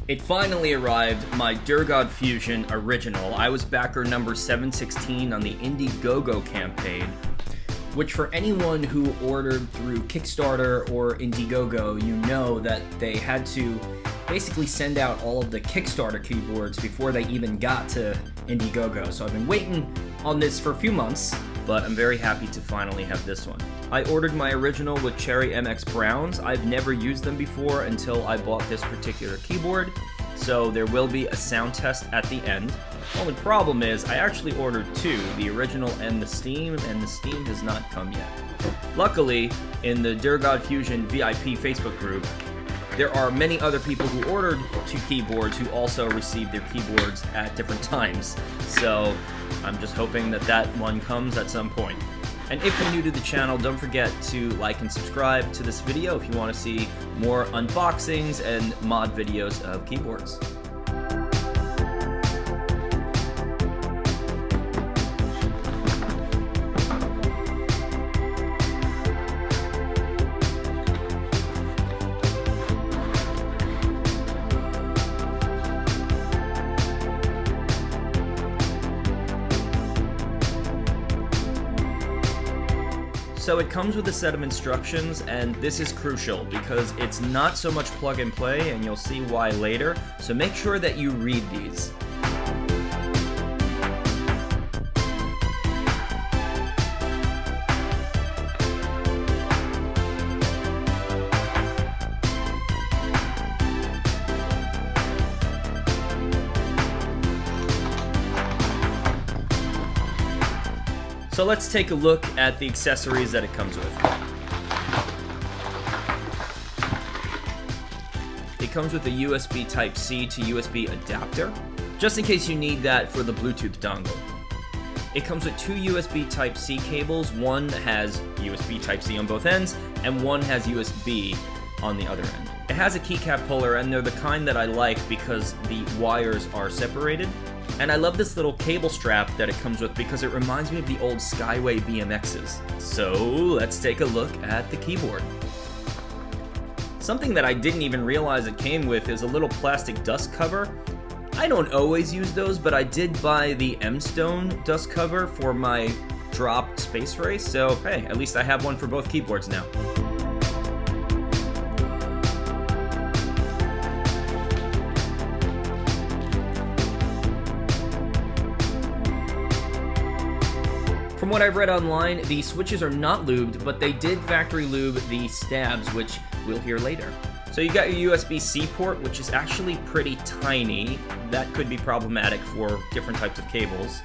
It finally arrived, my Durgod Fusion original. I was backer number 716 on the Indiegogo campaign, which for anyone who ordered through Kickstarter or Indiegogo, you know that they had to basically send out all of the Kickstarter keyboards before they even got to Indiegogo. So I've been waiting on this for a few months, but I'm very happy to finally have this one. I ordered my original with Cherry MX Browns. I've never used them before until I bought this particular keyboard, so there will be a sound test at the end. The only problem is I actually ordered two, the original and the Steam has not come yet. Luckily, in the Durgod Fusion VIP Facebook group, there are many other people who ordered two keyboards who also received their keyboards at different times, so I'm just hoping that that one comes at some point. And if you're new to the channel, don't forget to like and subscribe to this video if you want to see more unboxings and mod videos of keyboards. So it comes with a set of instructions, and this is crucial because it's not so much plug and play, and you'll see why later, so make sure that you read these. So let's take a look at the accessories that it comes with. It comes with a USB Type-C to USB adapter, just in case you need that for the Bluetooth dongle. It comes with two USB Type-C cables. One has USB Type-C on both ends, and one has USB on the other end. It has a keycap puller, and they're the kind that I like because the wires are separated. And I love this little cable strap that it comes with because it reminds me of the old Skyway BMXs. So let's take a look at the keyboard. Something that I didn't even realize it came with is a little plastic dust cover. I don't always use those, but I did buy the M-Stone dust cover for my drop space race, so hey, at least I have one for both keyboards now. From what I've read online, the switches are not lubed, but they did factory lube the stabs, which we'll hear later. So you got your USB-C port, which is actually pretty tiny. That could be problematic for different types of cables.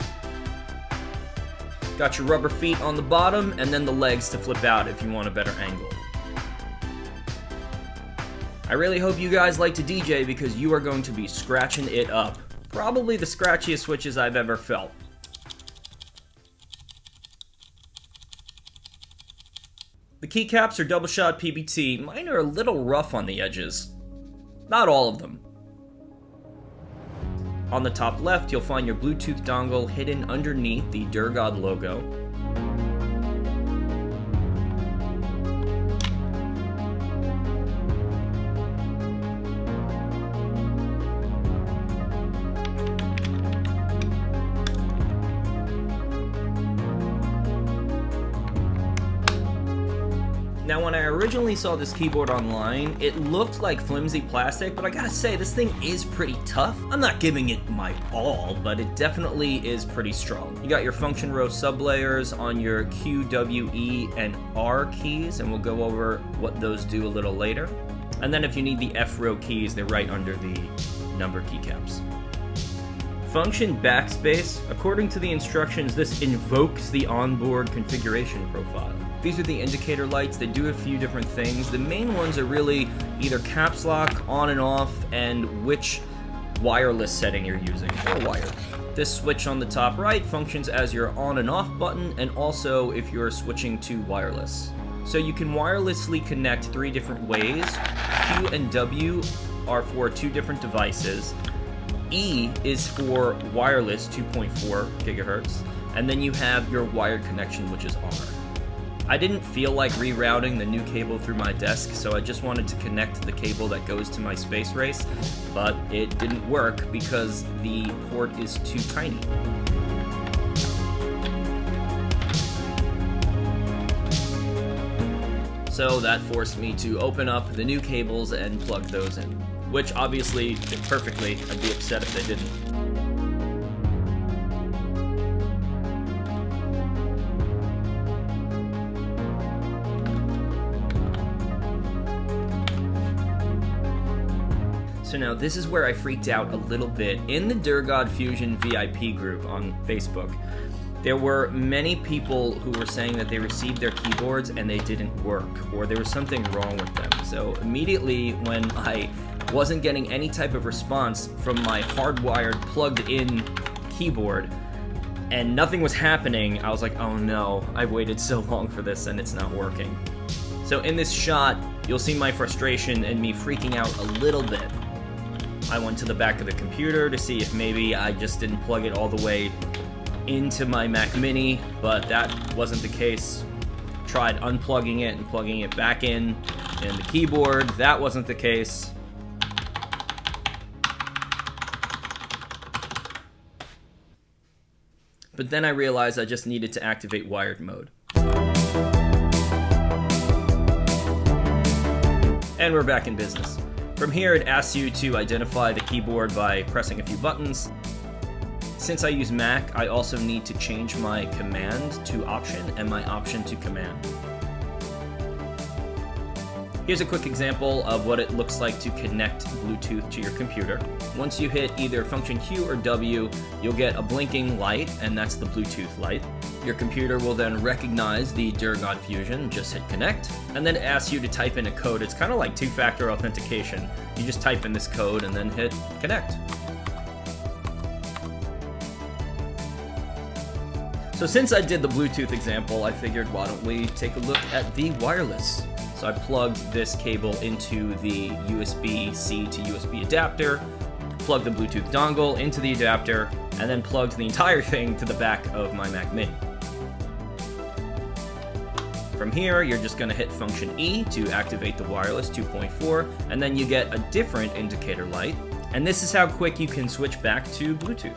Got your rubber feet on the bottom, and then the legs to flip out if you want a better angle. I really hope you guys like to DJ because you are going to be scratching it up. Probably the scratchiest switches I've ever felt. The keycaps are double shot PBT. Mine are a little rough on the edges. Not all of them. On the top left, you'll find your Bluetooth dongle hidden underneath the Durgod logo. Now, when I originally saw this keyboard online, it looked like flimsy plastic, but I gotta say, this thing is pretty tough. I'm not giving it my all, but it definitely is pretty strong. You got your function row sublayers on your Q, W, E, and R keys, and we'll go over what those do a little later. And then if you need the F row keys, they're right under the number keycaps. Function backspace. According to the instructions, this invokes the onboard configuration profile. These are the indicator lights. They do a few different things. The main ones are really either caps lock, on and off, and which wireless setting you're using, or wired. This switch on the top right functions as your on and off button, and also if you're switching to wireless. So you can wirelessly connect three different ways. Q and W are for two different devices. E is for wireless 2.4 gigahertz, and then you have your wired connection, which is R. I didn't feel like rerouting the new cable through my desk, so I just wanted to connect the cable that goes to my space race, but it didn't work because the port is too tiny. So that forced me to open up the new cables and plug those in, which obviously fit perfectly. I'd be upset if they didn't. So now this is where I freaked out a little bit. In the Durgod Fusion VIP group on Facebook, there were many people who were saying that they received their keyboards and they didn't work, or there was something wrong with them. So immediately when I wasn't getting any type of response from my hardwired plugged-in keyboard and nothing was happening, I was like, oh no, I've waited so long for this and it's not working. So in this shot, you'll see my frustration and me freaking out a little bit. I went to the back of the computer to see if maybe I just didn't plug it all the way into my Mac Mini, but that wasn't the case. Tried unplugging it and plugging it back in the keyboard. That wasn't the case. But then I realized I just needed to activate wired mode. And we're back in business. From here, it asks you to identify the keyboard by pressing a few buttons. Since I use Mac, I also need to change my command to option and my option to command. Here's a quick example of what it looks like to connect Bluetooth to your computer. Once you hit either function Q or W, you'll get a blinking light, and that's the Bluetooth light. Your computer will then recognize the Durgod Fusion, just hit connect, and then it asks you to type in a code. It's kind of like two-factor authentication. You just type in this code and then hit connect. So since I did the Bluetooth example, I figured why don't we take a look at the wireless. So I plugged this cable into the USB-C to USB adapter, plugged the Bluetooth dongle into the adapter, and then plugged the entire thing to the back of my Mac Mini. From here, you're just going to hit function E to activate the wireless 2.4, and then you get a different indicator light. And this is how quick you can switch back to Bluetooth.